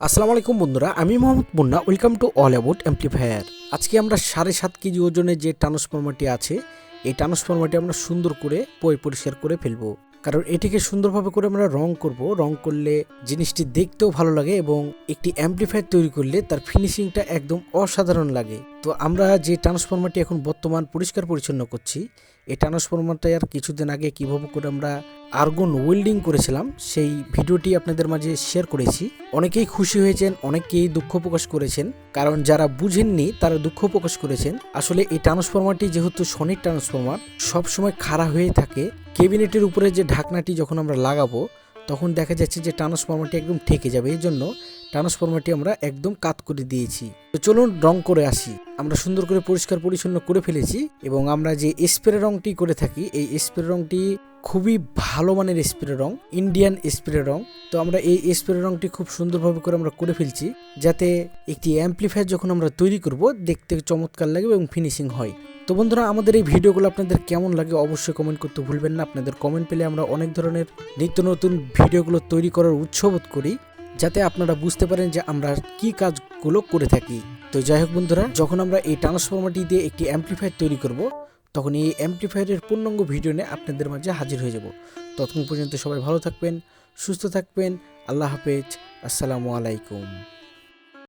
আসসালামু আলাইকুম বন্ধুরা, আমি Mohammad Munna. Welcome to all about amplifier. আজকে আমরা 7.5 কেজি ওজনের যে ট্রান্সফরমারটি আছে, এই ট্রান্সফরমারটি আমরা সুন্দর করে পরিষ্কার করে ফেলবো। কারণ এটিকে সুন্দরভাবে করে আমরা রং করব। রং করলে জিনিসটি দেখতেও ভালো লাগে এবং একটি অ্যাম্পলিফায়ার তৈরি করলে তার ফিনিশিংটা একদম অসাধারণ লাগে। তো আমরা যে ট্রান্সফরমারটি এখন বর্তমান পরিষ্কার পরিচ্ছন্ন করছি, এই ট্রান্সফরমারটা আর কিছুদিন আগে কীভাবে করে আমরা আর্গন ওয়েল্ডিং করেছিলাম সেই ভিডিওটি আপনাদের মাঝে শেয়ার করেছি। অনেকেই খুশি হয়েছেন, অনেকেই দুঃখ প্রকাশ করেছেন। কারণ যারা বুঝেননি তারা দুঃখ প্রকাশ করেছেন। আসলে এই ট্রান্সফরমারটি যেহেতু সনির ট্রান্সফরমার, সবসময় খাড়া হয়ে থাকে। ক্যাবিনেটের উপরে যে ঢাকনাটি যখন আমরা লাগাবো তখন দেখা যাচ্ছে যে ট্রান্সফরমারটি একদম ঠেকে যাবে। এই জন্য ট্রান্সফরমারটি আমরা একদম কাত করে দিয়েছি। তো চলুন রং করে আসি। আমরা সুন্দর করে পরিষ্কার পরিচ্ছন্ন করে ফেলেছি এবং আমরা যে স্প্রে রংটি করে থাকি, এই স্প্রে রংটি খুবই ভালো মানের স্প্রে রং, ইন্ডিয়ান স্প্রে রং। তো আমরা এই স্প্রে রংটি খুব সুন্দরভাবে করে আমরা করে ফেলছি, যাতে একটি অ্যাম্পলিফায়ার যখন আমরা তৈরি করব দেখতে চমৎকার লাগে এবং ফিনিশিং হয়। তো বন্ধুরা, আমাদের এই ভিডিওগুলো আপনাদের কেমন লাগে অবশ্যই কমেন্ট করতে ভুলবেন না। আপনাদের কমেন্ট পেলে আমরা অনেক ধরনের নিত্য নতুন ভিডিওগুলো তৈরি করার উৎসাহবোধ করি, যাতে আপনারা বুঝতে পারেন যে আমরা কি কাজগুলো করে থাকি। তো যাই হোক বন্ধুরা, যখন আমরা এই ট্রান্সফরমারটি দিয়ে একটি অ্যাম্পলিফায়ার তৈরি করব তখন এই অ্যাম্পলিফায়ারের পূর্ণাঙ্গ ভিডিও নিয়ে আপনাদের মাঝে হাজির হয়ে যাব। ততক্ষণ পর্যন্ত সবাই ভালো থাকবেন, সুস্থ থাকবেন। আল্লাহ হাফেজ, আসসালামু আলাইকুম।